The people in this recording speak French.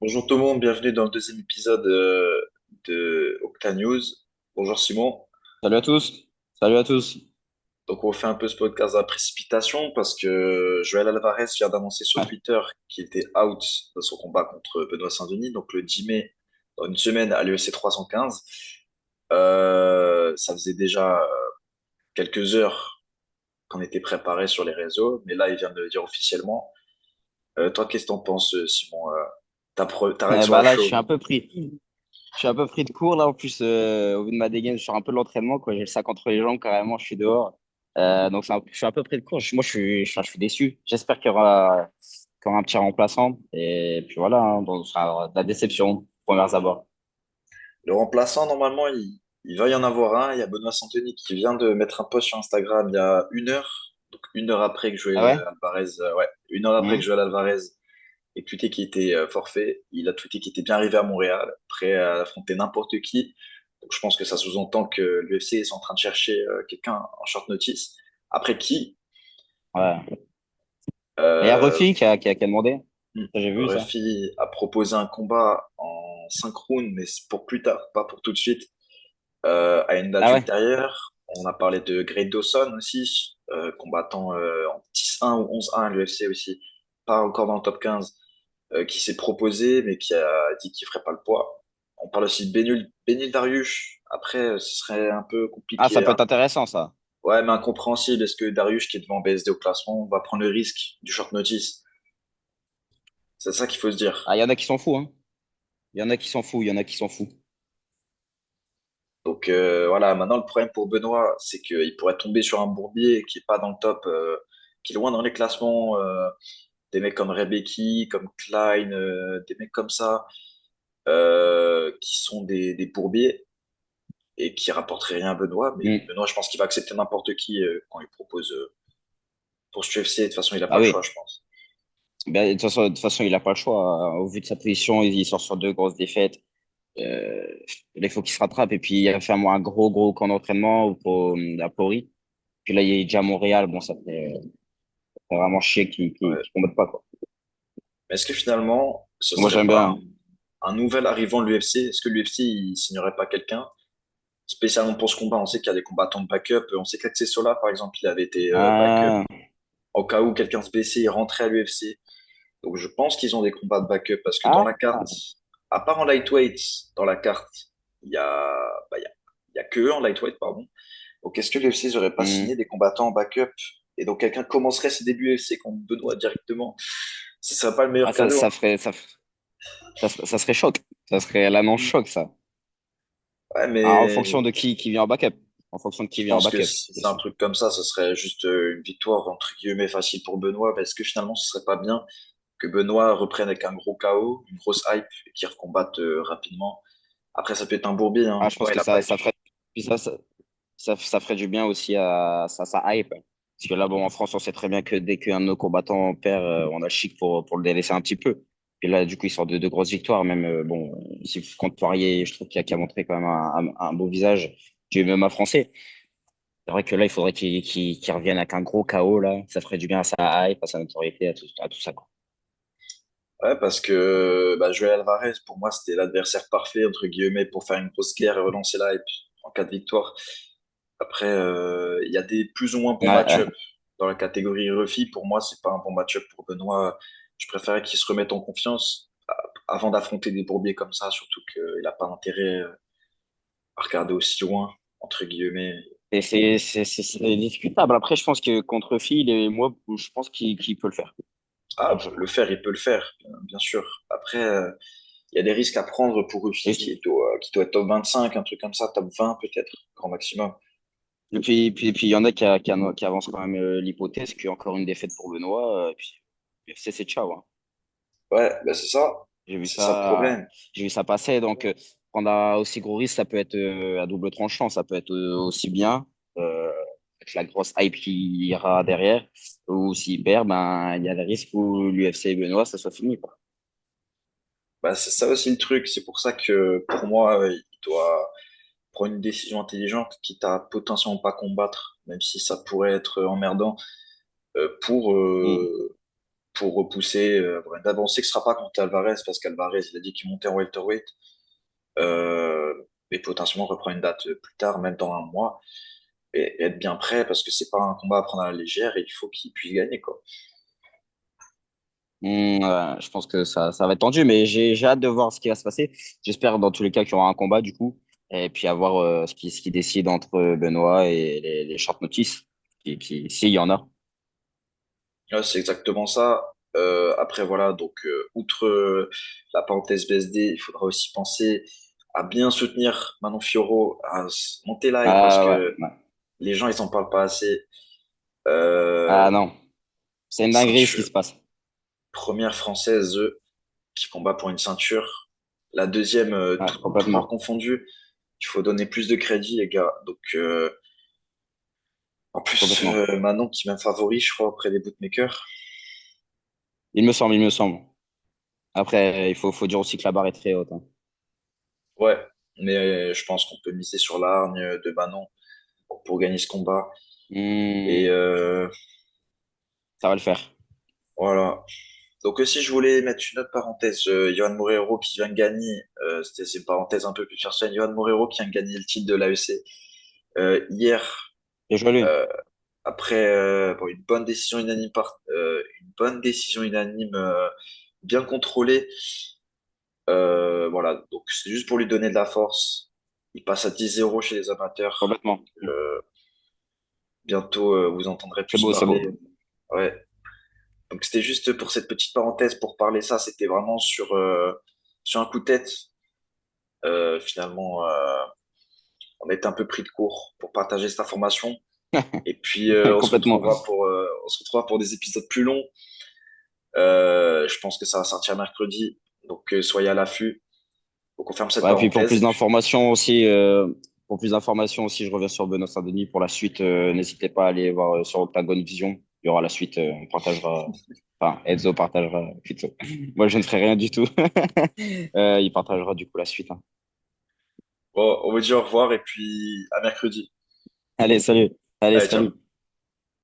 Bonjour tout le monde, bienvenue dans le deuxième épisode de Octa News. Bonjour Simon. Salut à tous. Salut à tous. Donc on fait un peu ce podcast à la précipitation parce que Joël Alvarez vient d'annoncer sur Ouais. Twitter qu'il était out de son combat contre Benoît Saint-Denis, donc le 10 mai, dans une semaine à l'UFC 315. Ça faisait déjà quelques heures qu'on était préparé sur les réseaux, mais là il vient de le dire officiellement. Toi, qu'est-ce que t'en penses, Simon? Ta réaction à Là, je chaud? suis un peu pris. Je suis un peu pris de court là. En plus, au vu de ma dégaine, je suis un peu de l'entraînement, quoi. J'ai le sac entre les jambes carrément. Je suis dehors. Donc, je suis un peu pris de court. Moi, je suis déçu. J'espère qu'il y aura un petit remplaçant. Et puis voilà, hein, donc, ça sera de la déception, premières abords. Le remplaçant, normalement, il va y en avoir un. Il y a Benoît Santoni qui vient de mettre un post sur Instagram il y a une heure. Donc, une heure après que Ah Joël ouais? Alvarez, ouais, une heure après que Mhm. Joël Alvarez ait tweeté qu'il était forfait. Il a tweeté qu'il était bien arrivé à Montréal, prêt à affronter n'importe qui. Donc, je pense que ça sous-entend que l'UFC est en train de chercher quelqu'un en short notice. Après qui? Ouais. Et il y a Euh, Ruffy qui a demandé. Ça, j'ai vu ça. Ruffy a proposé un combat en 5 rounds, mais c'est pour plus tard, pas pour tout de suite. À une date Ah ouais? ultérieure. On a parlé de Greg Dawson aussi, combattant en 10-1 ou 11-1 à l'UFC aussi, pas encore dans le top 15, qui s'est proposé mais qui a dit qu'il ferait pas le poids. On parle aussi de Benil Dariush. Après, ce serait un peu Ah, ça compliqué, peut hein. être intéressant, ça. Ouais, mais incompréhensible. Est-ce que Dariush, qui est devant BSD au classement, va prendre le risque du short notice? C'est ça qu'il faut se dire. Ah, il y en a qui s'en foutent, hein. Il y en a qui s'en foutent. Il y en a qui s'en foutent. Donc voilà, maintenant le problème pour Benoît, c'est qu'il pourrait tomber sur un bourbier qui est pas dans le top, qui est loin dans les classements, des mecs comme Rebecki, comme Klein, des mecs comme ça, qui sont des bourbiers et qui rapporteraient rien à Benoît. Mais Mm. Benoît, je pense qu'il va accepter n'importe qui quand il propose pour ce UFC. De toute façon, il a pas Ah le choix, oui. je pense. Ben, de toute façon, il n'a pas le choix. Au vu de sa position, il sort sur deux grosses défaites. Euh, il faut qu'il se rattrape. Et puis, il a fait un gros camp d'entraînement à Pori. Puis là, il est déjà à Montréal. Bon, ça fait vraiment chier qu'il Ouais. ne combatte pas, quoi. Mais est-ce que finalement, ce Moi, serait j'aime pas bien. un nouvel arrivant de l'UFC? Est-ce que l'UFC, il signerait pas quelqu'un? Spécialement pour ce combat, on sait qu'il y a des combattants de backup. On sait qu'Axel Sola, par exemple, il avait été backup. Ah, Au cas où quelqu'un se blessait, il rentrait à l'UFC. Donc je pense qu'ils ont des combats de backup parce que dans ah, la carte, à part en lightweight, dans la carte, il y a, il y a que eux en lightweight, pardon. Donc est-ce que l'UFC n'aurait pas hmm. signé des combattants en backup et donc quelqu'un commencerait ses débuts UFC contre Benoît directement? Ce serait pas le meilleur Ah, ça, cadeau, ça hein. ferait, ça serait choc. Ça serait l'annonce choc, ça. Ouais, Ah, en mais fonction de qui vient en backup. En fonction de je qui vient en pense que backup, si c'est un aussi. truc comme ça, ce serait juste une victoire entre guillemets facile pour Benoît. Mais est-ce que finalement ce serait pas bien que Benoît reprenne avec un gros KO, une grosse hype, et qu'il recombatte rapidement? Après, ça peut être un bourbier, hein. Ah, je pense Benoît, il que a pas ça ferait. Puis ça ferait du bien aussi à sa hype. Parce que là, bon, en France, on sait très bien que dès qu'un de nos combattants perd, on a le chic pour le délaisser un petit peu. Et là, du coup, il sort de grosses victoires. Même, bon, ici, contre Poirier, je trouve qu'il a montré quand même un beau visage du MMA français. C'est vrai que là, il faudrait qu'il revienne avec un gros KO, là. Ça ferait du bien à sa hype, à sa notoriété, à tout ça, quoi. Ouais, parce que Joël Alvarez, pour moi, c'était l'adversaire parfait, entre guillemets, pour faire une grosse guerre et relancer la hype en cas de victoire. Après, il y a des plus ou moins bons Ouais, match-up. Dans la catégorie Rufi, pour moi, c'est pas un bon match-up pour Benoît. Je préférais qu'il se remette en confiance avant d'affronter des bourbiers comme ça, surtout qu'il n'a pas intérêt à regarder aussi loin, entre guillemets. et c'est discutable. Après, je pense que contre Phil et moi, je pense qu'il peut le faire. Ah, le Largement. faire, il peut le faire, bien sûr. Après, il y a des risques à prendre pour Et, Rufi qui doit être top 25, un truc comme ça, top 20 peut-être, grand maximum. puis, il y en a qui avancent quand même l'hypothèse qu'il y a encore une défaite pour Benoît. Et puis, UFC, c'est ciao, hein. Ouais, c'est ça. J'ai vu C'est ça le ça, problème. j'ai vu ça passer. Donc, prendre un aussi gros risque, ça peut être à double tranchant. Ça peut être aussi bien, avec la grosse hype qui ira derrière. Ou s'il perd, ben, il y a le risque où l'UFC et Benoît, ça soit fini, quoi. C'est ça aussi le truc. C'est pour ça que pour moi, il doit prendre une décision intelligente, quitte à potentiellement pas combattre, même si ça pourrait être emmerdant, pour Mm. pour repousser, avoir une date. Bon, on sait que ce sera pas contre Alvarez parce qu'Alvarez, il a dit qu'il montait en welterweight. Euh, et potentiellement reprendre une date plus tard, même dans un mois, et être bien prêt parce que c'est pas un combat à prendre à la légère et il faut qu'il puisse gagner, quoi. Je pense que ça va être tendu, mais j'ai hâte de voir ce qui va se passer. J'espère dans tous les cas qu'il y aura un combat du coup, et puis à voir ce qui décide entre Benoît et les short notice, s'il y en a. Ouais, c'est exactement ça. Après, voilà, donc, outre la parenthèse BSD, il faudra aussi penser à bien soutenir Manon Fiorot, à monter live parce Ah ouais, que ouais. les gens, ils en parlent pas assez. Ah Euh, non, c'est une dinguerie ce qui ceinture, se passe. première française qui combat pour une ceinture. La deuxième, Ouais, tout genre complètement, confondu. Il faut donner plus de crédit, les gars. Donc, en plus, complètement. Manon qui est même favori, je crois, auprès des bookmakers. Il me semble. Après, faut dire aussi que la barre est très haute, hein. Ouais, mais je pense qu'on peut miser sur l'argne de Manon pour gagner ce combat. Et Hmm, ça va le faire. voilà. Donc, si je voulais mettre une autre parenthèse, Yohan Moreiro qui vient de gagner, c'est une parenthèse un peu plus personnelle, Yohan Moreiro qui vient de gagner le titre de l'AEC hier, Et je lui. euh, après bon, une bonne décision unanime bien contrôlée. Voilà, donc c'est juste pour lui donner de la force. Il passe à 10-0 chez les amateurs. Complètement. Bientôt, vous entendrez C'est plus beau, c'est beau. parler. Ouais. Donc c'était juste pour cette petite parenthèse pour parler ça. C'était vraiment sur un coup de tête. Finalement, on a été un peu pris de court pour partager cette information. Et puis Complètement. on se retrouvera pour des épisodes plus longs. Je pense que ça va sortir mercredi. Donc soyez à l'affût. Donc on ferme cette Ouais, puis parenthèse. Et puis pour plus d'informations aussi, je reviens sur Benoît Saint-Denis pour la suite. N'hésitez pas à aller voir sur Octagon Vision. Il y aura la suite. On partagera. Enfin, Enzo partagera plutôt. Moi, je ne ferai rien du tout. Il partagera du coup la suite, hein. bon, on vous dit au revoir et puis à mercredi. Allez, salut. Allez, Allez, ciao. salut.